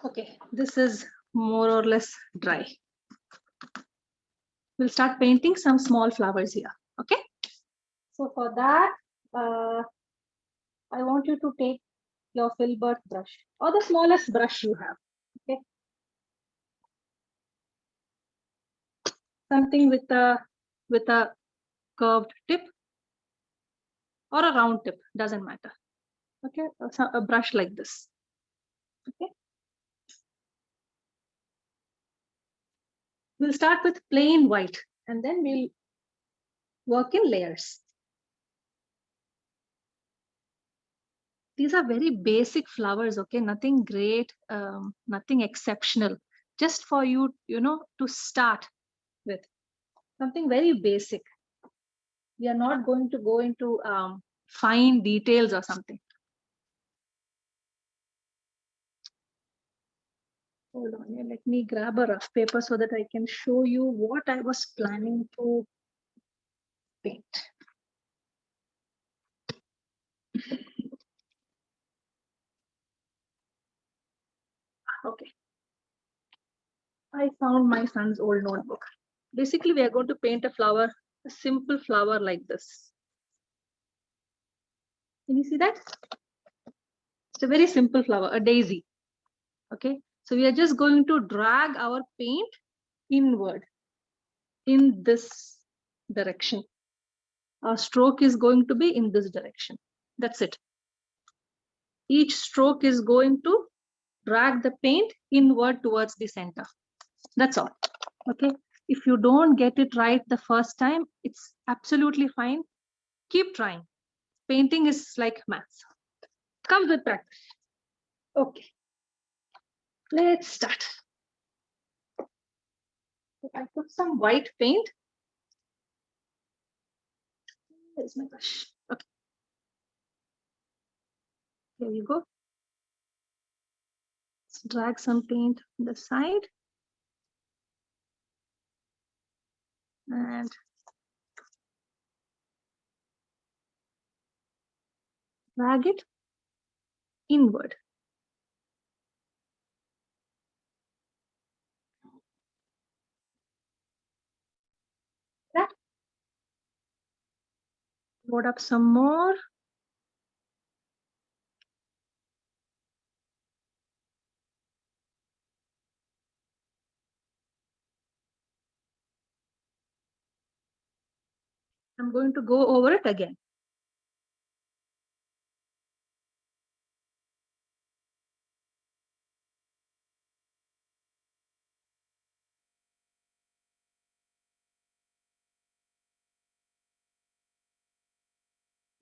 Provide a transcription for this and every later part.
Okay, this is more or less dry. We'll start painting some small flowers here. Okay. So for that, I want you to take your filbert brush or the smallest brush you have. Okay. Something with a curved tip or a round tip, doesn't matter. Okay, so a brush like this. Okay. We'll start with plain white and then we'll work in layers. These are very basic flowers, okay? Nothing great, nothing exceptional. Just for you, to start with something very basic. We are not going to go into fine details or something. Hold on here. Let me grab a rough paper so that I can show you what I was planning to paint. Okay. I found my son's old notebook. Basically, we are going to paint a flower, a simple flower like this. Can you see that? It's a very simple flower, a daisy. Okay. So we are just going to drag our paint inward in this direction. Our stroke is going to be in this direction. That's it. Each stroke is going to drag the paint inward towards the center. That's all. Okay. If you don't get it right the first time, it's absolutely fine. Keep trying. Painting is like maths. Comes with practice. Okay. Let's start. I put some white paint. Where's my brush? Okay. Here you go. Let's drag some paint on the side. And drag it inward. That. Load up some more. I'm going to go over it again.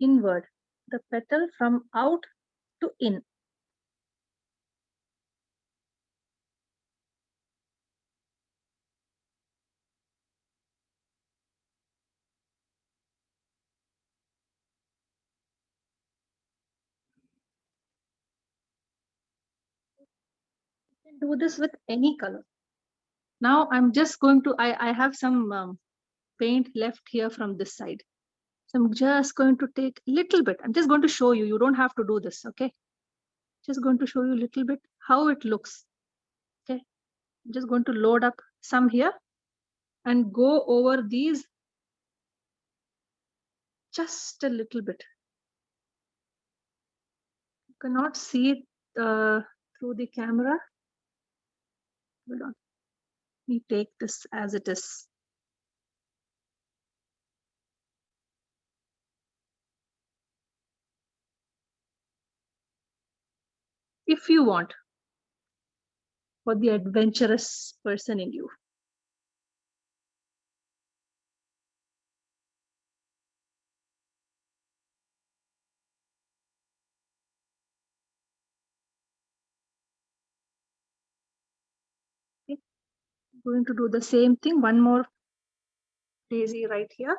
Inward, the petal from out to in. You can do this with any color. Now I'm just going to, I have some paint left here from this side. So I'm just going to take a little bit. I'm just going to show you. You don't have to do this, okay? Just going to show you a little bit how it looks. Okay. I'm just going to load up some here and go over these just a little bit. You cannot see it through the camera. Hold on. Let me take this as it is. If you want, for the adventurous person in you. Okay. I'm going to do the same thing. One more daisy right here.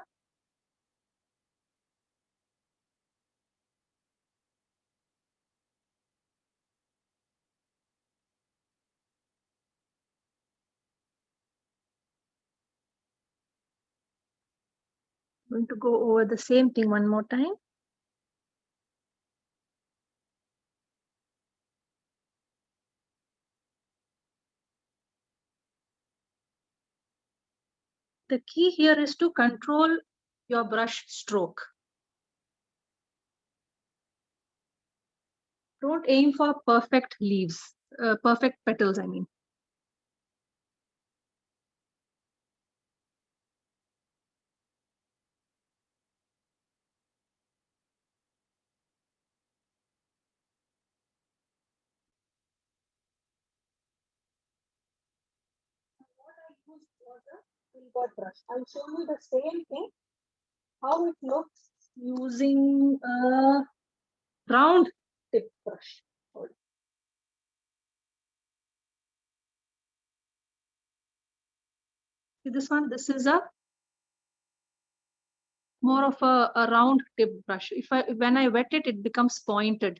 I'm going to go over the same thing one more time. The key here is to control your brush stroke. Don't aim for perfect leaves, perfect petals, I mean. What I used was a silver brush. I'll show you the same thing, how it looks using a round tip brush. See this one? This is a more of a round tip brush. When I wet it, it becomes pointed.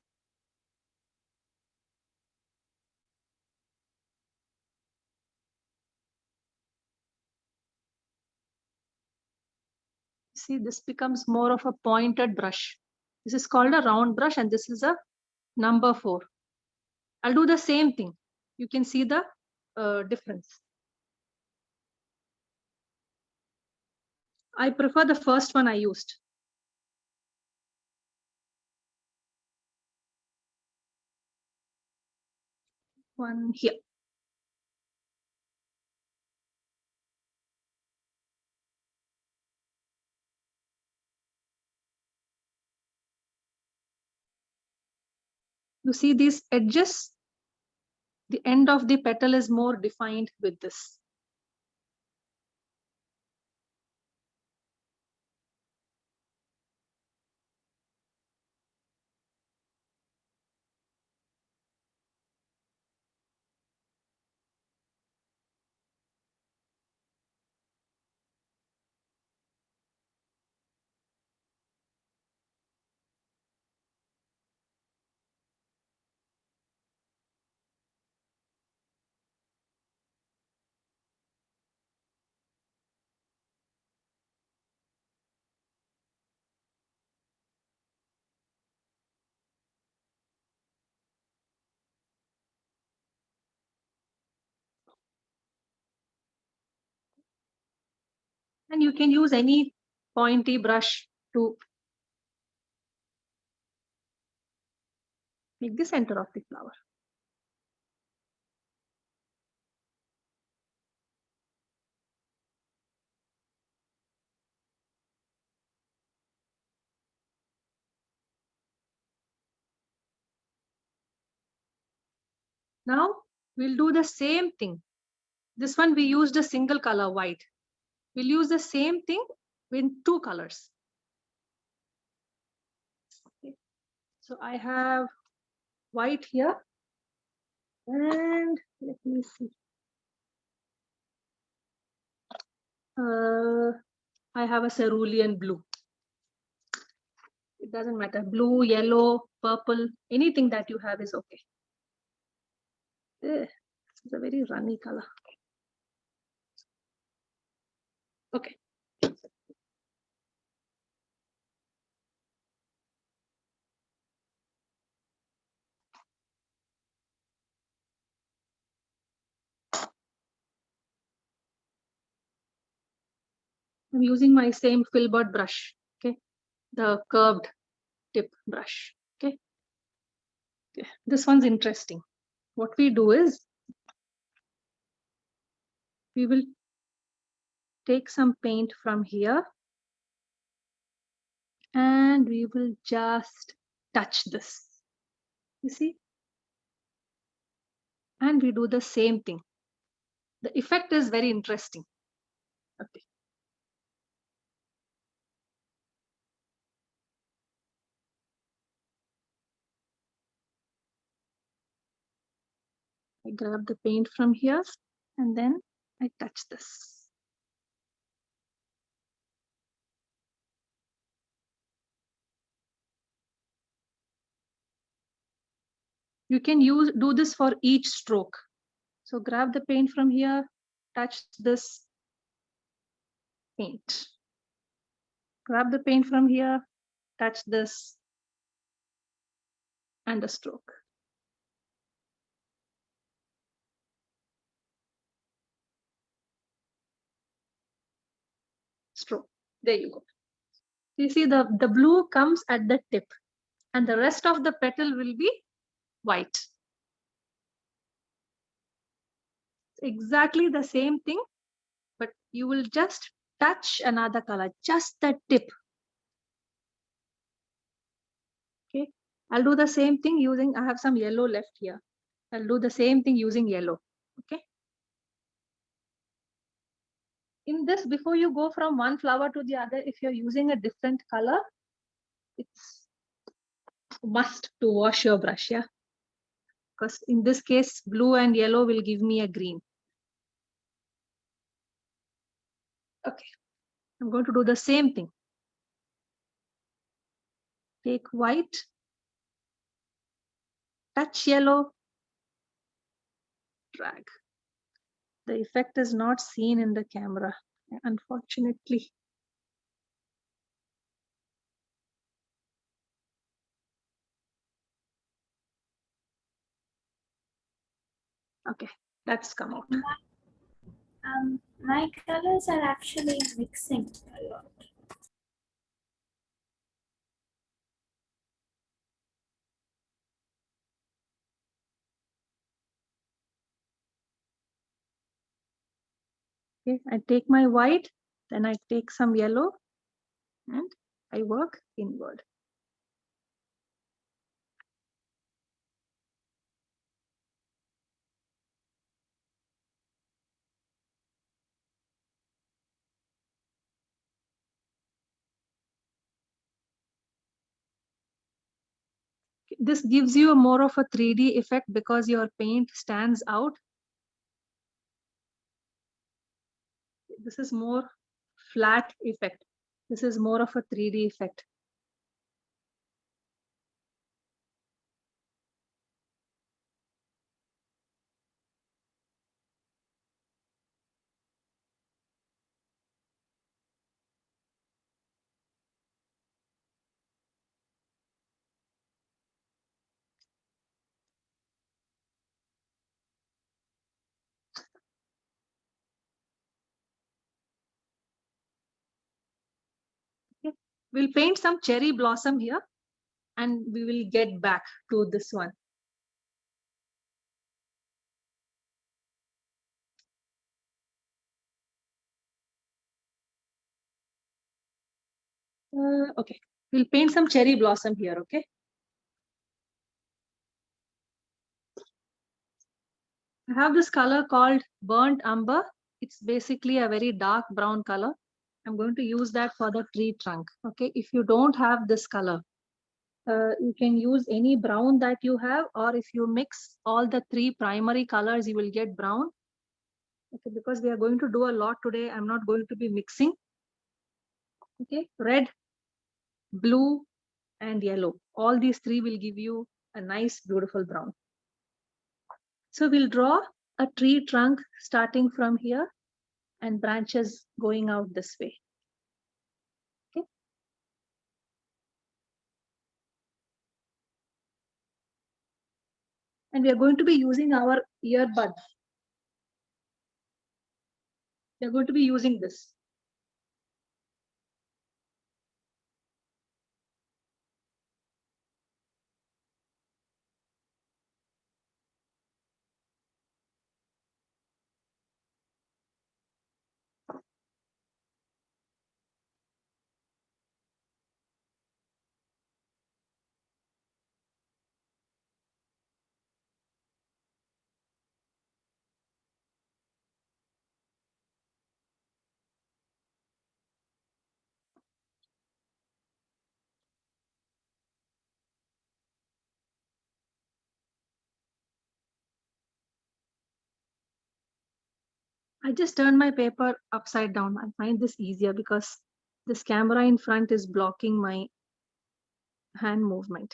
See, this becomes more of a pointed brush. This is called a round brush, and this is a number 4. I'll do the same thing. You can see the difference. I prefer the first one I used. One here. You see these edges? The end of the petal is more defined with this. And you can use any pointy brush to make the center of the flower. Now we'll do the same thing. This one we used a single color, white. We'll use the same thing in 2 colors. Okay. So I have white here, and let me see. I have a cerulean blue. It doesn't matter. Blue, yellow, purple, anything that you have is okay. This is a very runny color. Okay. I'm using my same filbert brush. Okay. The curved tip brush. Okay. This one's interesting. What we do is we will take some paint from here and we will just touch this. You see? And we do the same thing. The effect is very interesting. Okay. I grab the paint from here and then I touch this. You can do this for each stroke. So grab the paint from here, touch this paint. Grab the paint from here, touch this, and a stroke. There you go. You see the blue comes at the tip and the rest of the petal will be white. Exactly the same thing, but you will just touch another color, just the tip. Okay, I'll do the same thing using, I have some yellow left here. I'll do the same thing using yellow. Okay. In this, before you go from one flower to the other, if you're using a different color, it's must to wash your brush, yeah. Because in this case, blue and yellow will give me a green. Okay, I'm going to do the same thing. Take white, touch yellow, drag. The effect is not seen in the camera, unfortunately. Okay, that's come out. My colors are actually mixing a lot. Okay, I take my white, then I take some yellow, and I work inward. This gives you a more of a 3D effect because your paint stands out. This is more flat effect. This is more of a 3D effect. Okay. We'll paint some cherry blossom here and we will get back to this one. Okay, we'll paint some cherry blossom here, okay? I have this color called burnt umber. It's basically a very dark brown color. I'm going to use that for the tree trunk, okay? If you don't have this color, you can use any brown that you have, or if you mix all the three primary colors, you will get brown. Okay, because we are going to do a lot today, I'm not going to be mixing. Okay, red, blue, and yellow. All these three will give you a nice, beautiful brown. So we'll draw a tree trunk starting from here and branches going out this way. Okay. And we are going to be using our earbuds. We are going to be using this. I just turned my paper upside down. I find this easier because this camera in front is blocking my hand movement.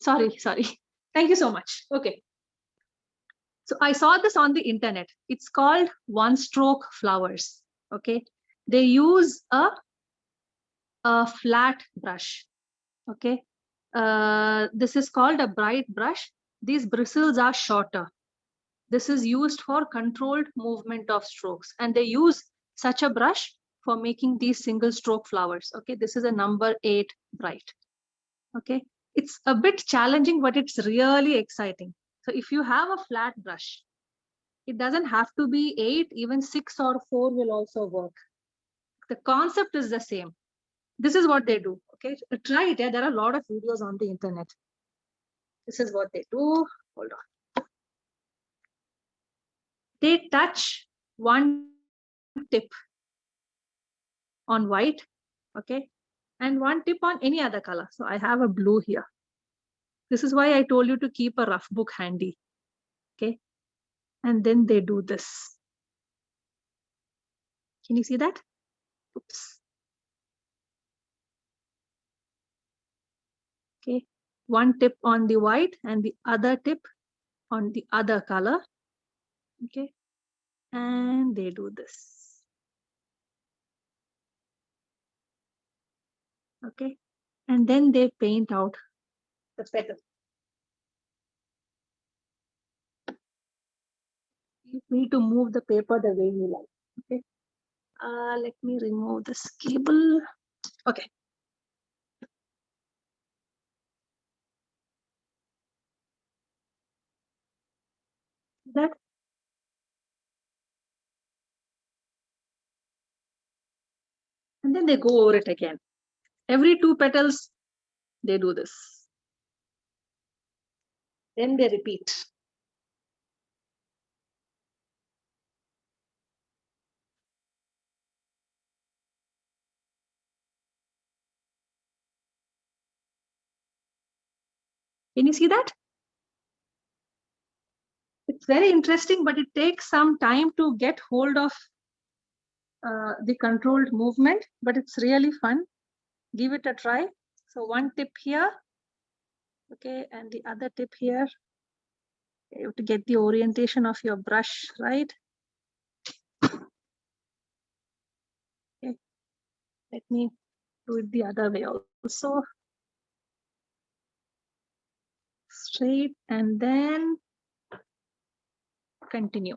Sorry. Thank you so much. Okay. So I saw this on the internet. It's called one stroke flowers. Okay. They use a flat brush. Okay. This is called a bright brush. These bristles are shorter. This is used for controlled movement of strokes. And they use such a brush for making these single stroke flowers. Okay. This is a number 8 bright. Okay. It's a bit challenging, but it's really exciting. So if you have a flat brush, it doesn't have to be 8, even 6 or 4 will also work. The concept is the same. This is what they do. Okay, try it. Yeah, there are a lot of videos on the internet. This is what they do. Hold on. They touch one tip on white, okay, and one tip on any other color. So I have a blue here. This is why I told you to keep a rough book handy. Okay, and then they do this. Can you see that? Oops. Okay, one tip on the white and the other tip on the other color. Okay, and they do this. Okay, and then they paint out the petal. You need to move the paper the way you like. Okay, let me remove this cable. Okay. That. And then they go over it again. Every 2 petals, they do this. Then they repeat. Can you see that? It's very interesting, but it takes some time to get hold of the controlled movement, but it's really fun. Give it a try. So one tip here, okay, and the other tip here. You have to get the orientation of your brush right. Okay, let me do it the other way also. Straight and then continue.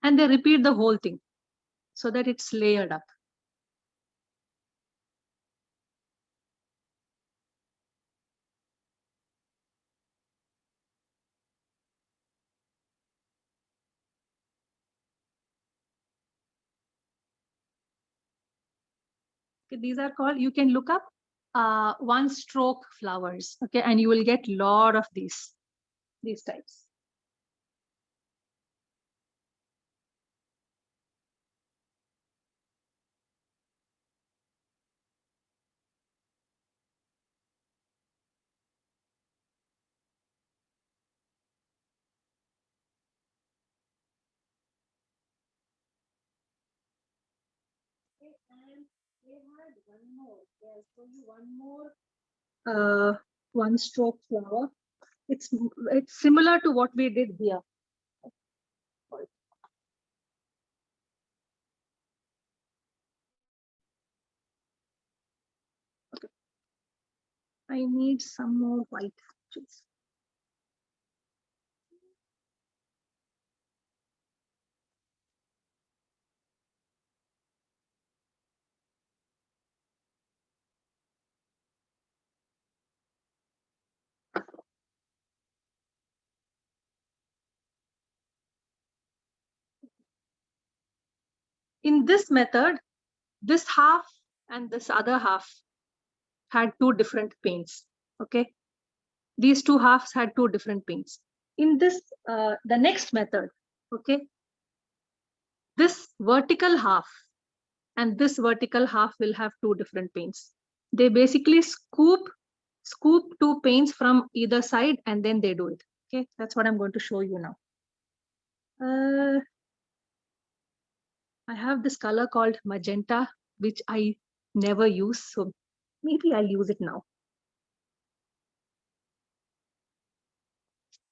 And they repeat the whole thing so that it's layered up. Okay, these are called, you can look up one stroke flowers, okay, and you will get a lot of these types. Okay, and they had one more. I'll show you one more one stroke flower. It's similar to what we did here. Okay. I need some more white. In this method, this half and this other half had two different paints. Okay, these two halves had two different paints. In this, the next method, okay, this vertical half and this vertical half will have two different paints. They basically scoop two paints from either side and then they do it. Okay, that's what I'm going to show you now. I have this color called magenta, which I never use, so maybe I'll use it now.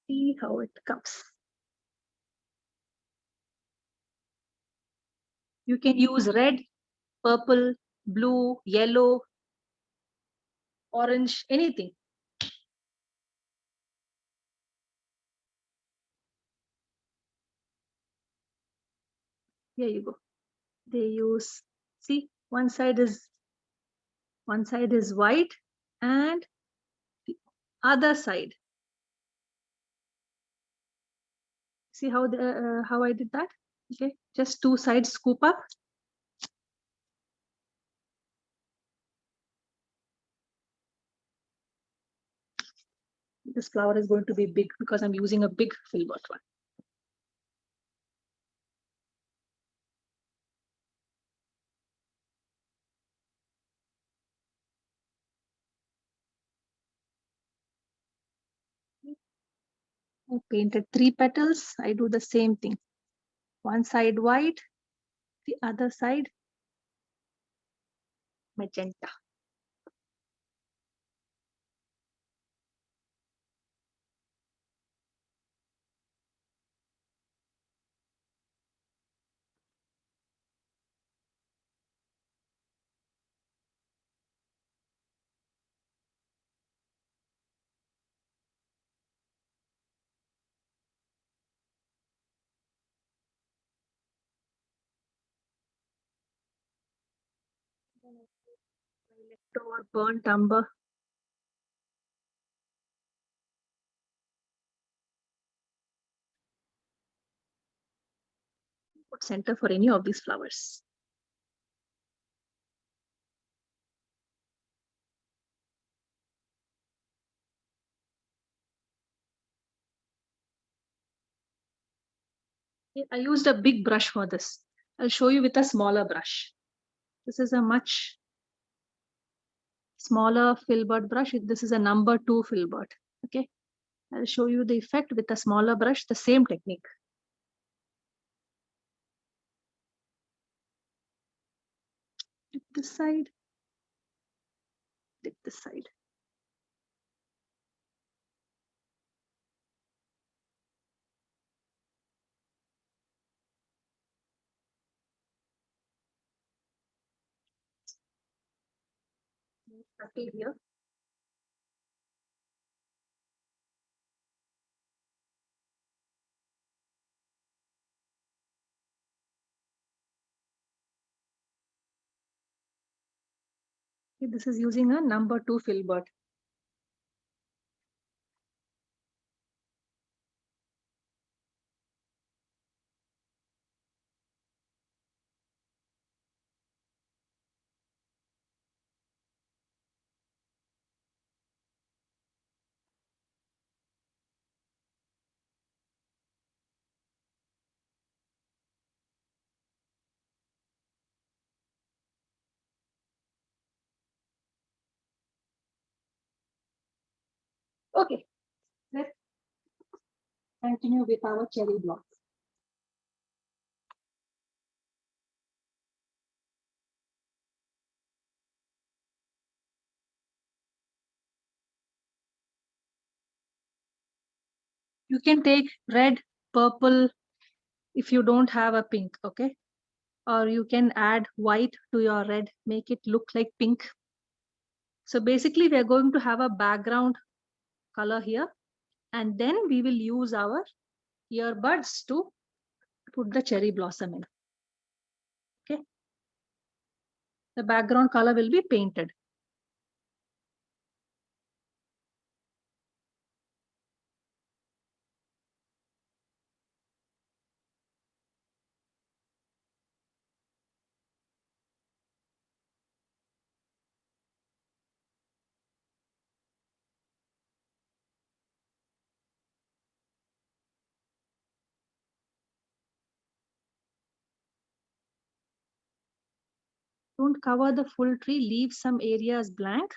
See how it comes. You can use red, purple, blue, yellow, orange, anything. Here you go. They use, see, one side is white and the other side. See how how I did that? Okay, just two sides scoop up. This flower is going to be big because I'm using a big filbert one. I painted 3 petals. I do the same thing. One side white, the other side magenta. Leftover burnt umber. Put center for any of these flowers. I used a big brush for this. I'll show you with a smaller brush. This is a much smaller filbert brush. This is a number 2 filbert. Okay, I'll show you the effect with a smaller brush, the same technique. Dip this side, dip this side. Okay, here. Okay, this is using a number 2 filbert. Okay, let's continue with our cherry blocks. You can take red, purple, if you don't have a pink, okay? Or you can add white to your red, make it look like pink. So basically we are going to have a background color here, and then we will use our earbuds to put the cherry blossom in. Okay. The background color will be painted. Don't cover the full tree, leave some areas blank.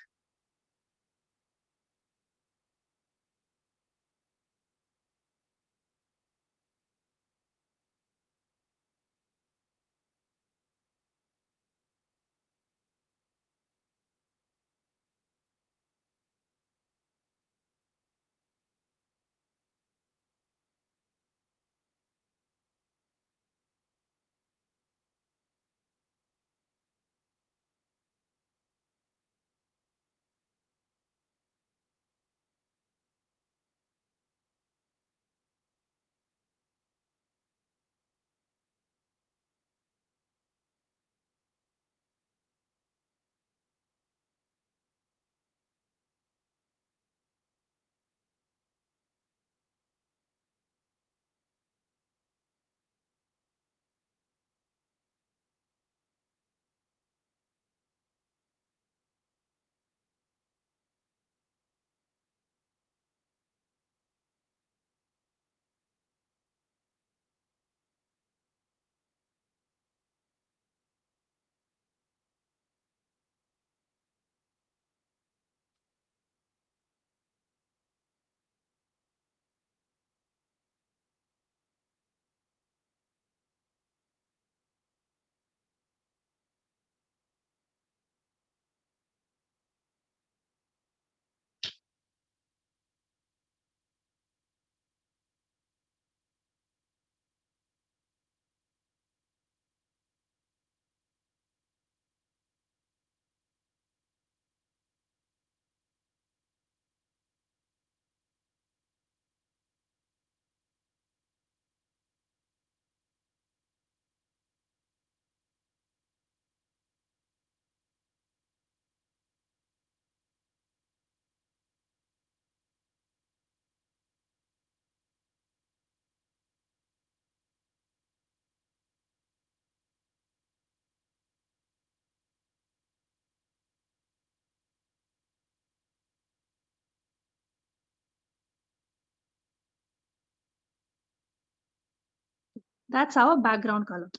That's our background color.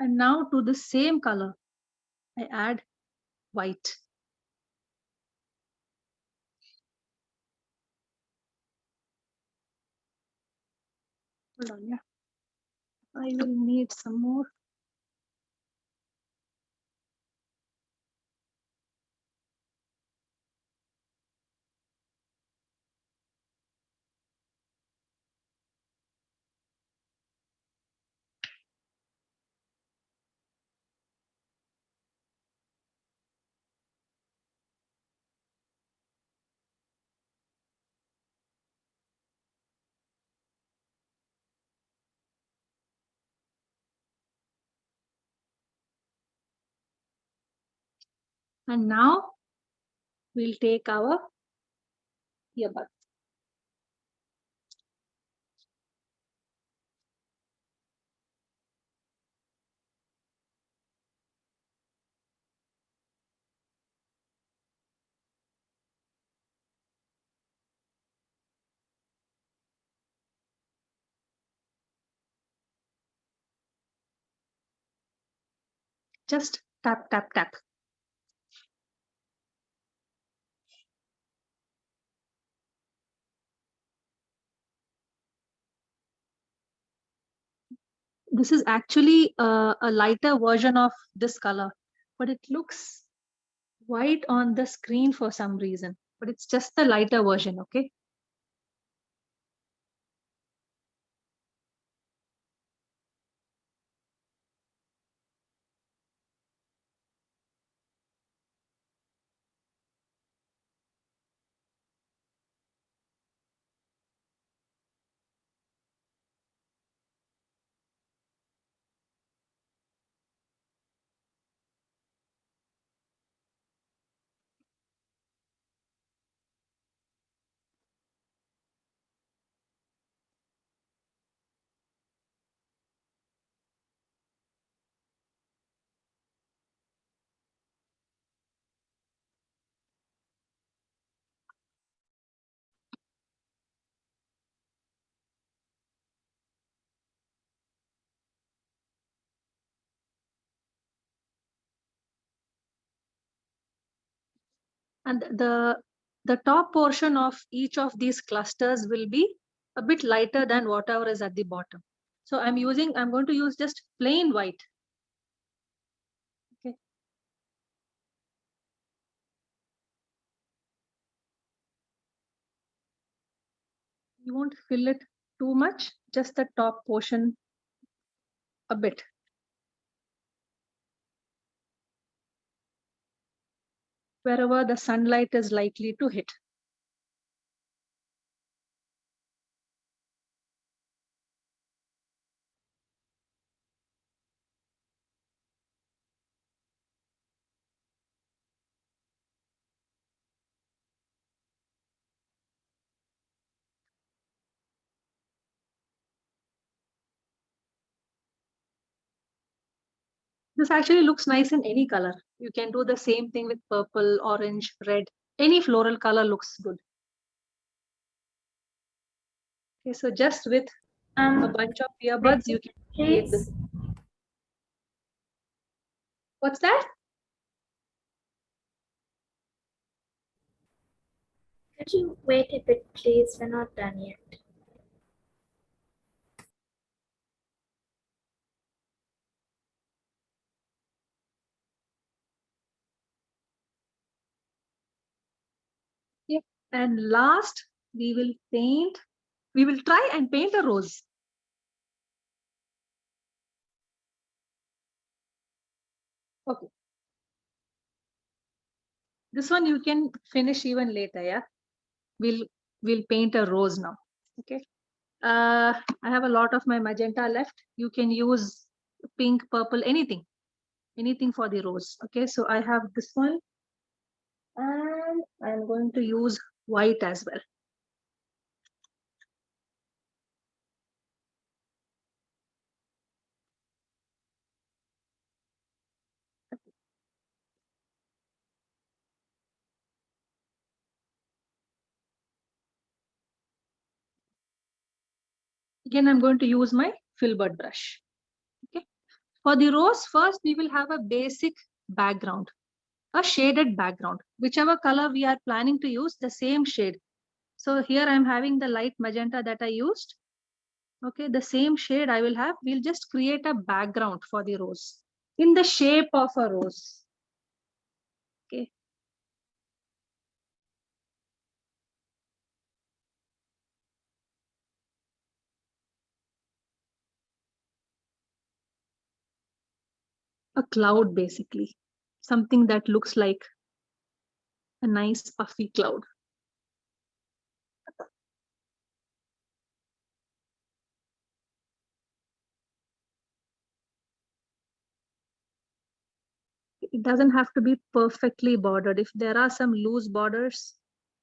And now to the same color, I add white. Hold on, yeah. I will need some more. And now we'll take our earbud. Just tap, tap, tap. This is actually a lighter version of this color, but it looks white on the screen for some reason, but it's just the lighter version, okay? And the top portion of each of these clusters will be a bit lighter than whatever is at the bottom. So I'm going to use just plain white. Okay. You won't fill it too much, just the top portion a bit. Wherever the sunlight is likely to hit. This actually looks nice in any color. You can do the same thing with purple, orange, red. Any floral color looks good. Okay, so just with a bunch of earbuds, you can create this. What's that? Could you wait a bit, please? We're not done yet. Yeah. And last, we will try and paint a rose. Okay. This one you can finish even later, yeah? We'll paint a rose now, okay? I have a lot of my magenta left. You can use pink, purple, anything for the rose. Okay, so I have this one and I'm going to use white as well. Again, I'm going to use my filbert brush. Okay, for the rose, first we will have a basic background, a shaded background, whichever color we are planning to use, the same shade. So here I'm having the light magenta that I used. Okay, the same shade I will have. We'll just create a background for the rose in the shape of a rose. Okay. A cloud, basically. Something that looks like a nice puffy cloud. It doesn't have to be perfectly bordered. If there are some loose borders,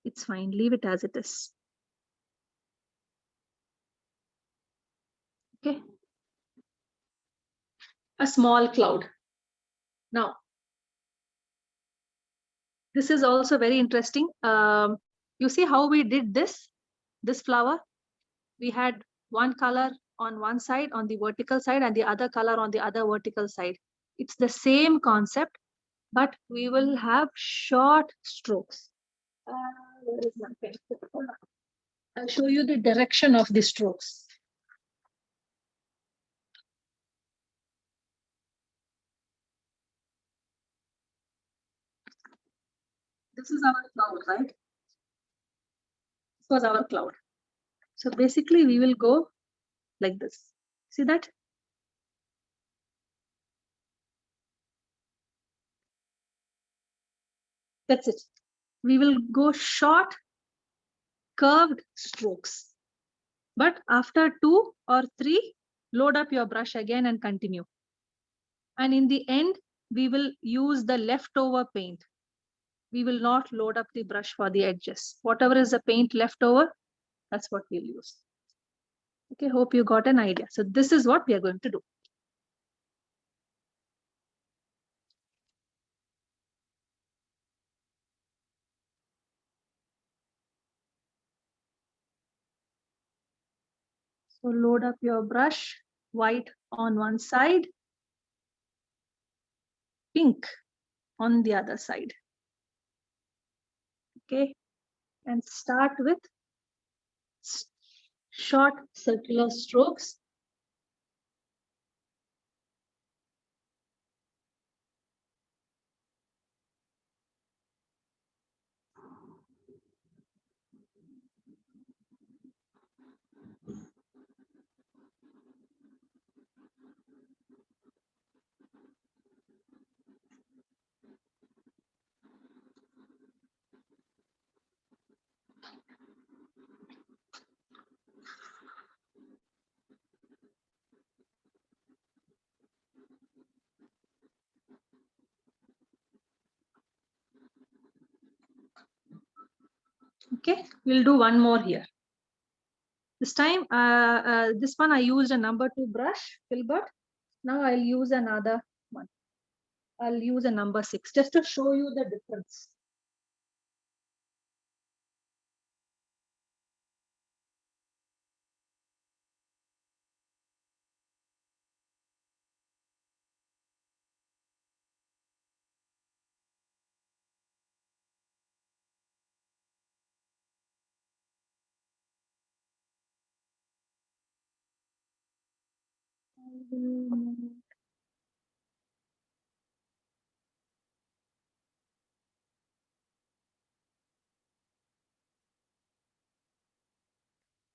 it's fine. Leave it as it is. Okay. A small cloud. Now, this is also very interesting. You see how we did this flower? We had one color on one side, on the vertical side, and the other color on the other vertical side. It's the same concept, but we will have short strokes. Where is my pen? I'll show you the direction of the strokes. This is our cloud, right? This was our cloud. So basically we will go like this. See that? That's it. We will go short, curved strokes. But after 2 or 3, load up your brush again and continue. And in the end, we will use the leftover paint. We will not load up the brush for the edges. Whatever is the paint left over, that's what we'll use. Okay, hope you got an idea. So this is what we are going to do. So load up your brush, white on one side, pink on the other side. Okay, and start with short circular strokes. Okay, we'll do one more here. This time, this one I used a number 2 brush, Filbert. Now I'll use another one. I'll use a number 6 just to show you the difference.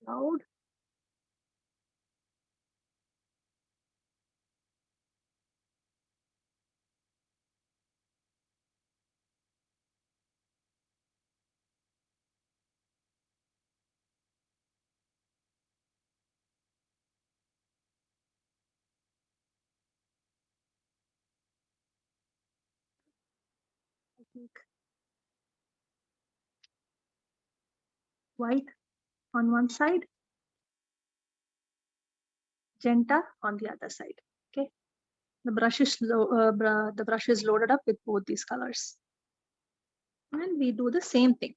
Loud. I think white on one side, magenta on the other side. Okay, the brush is the brush is loaded up with both these colors, and we do the same thing.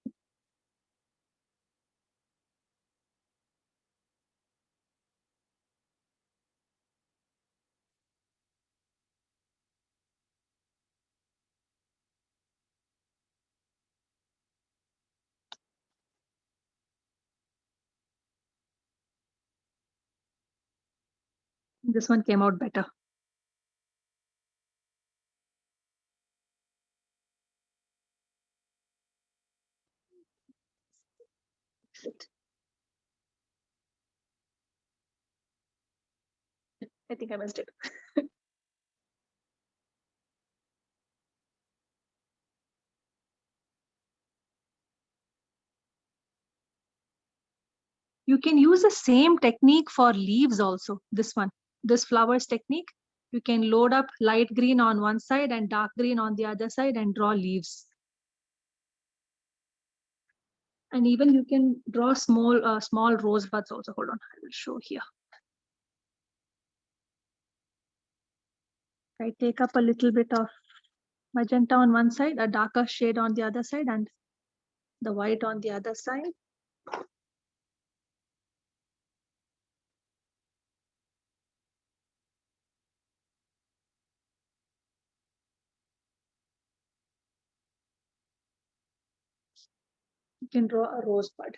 This one came out better. I think I missed it. You can use the same technique for leaves also. This one, this flowers technique, you can load up light green on one side and dark green on the other side and draw leaves. And even you can draw small rosebuds also. Hold on, I will show here. I take up a little bit of magenta on one side, a darker shade on the other side, and the white on the other side. You can draw a rosebud.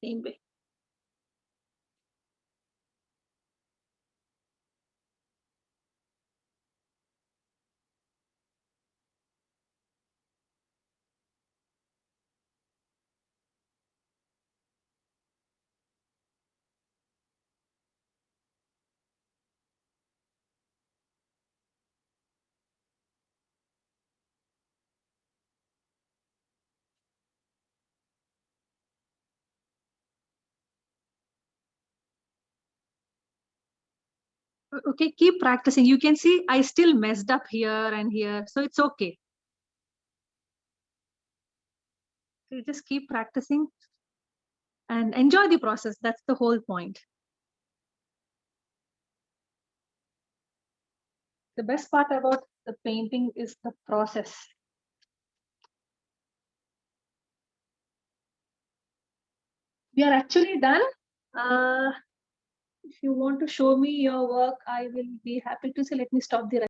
Same way. Okay, keep practicing. You can see I still messed up here and here, so it's okay. So you just keep practicing and enjoy the process. That's the whole point. The best part about the painting is the process. We are actually done. If you want to show me your work, I will be happy to say, let me stop the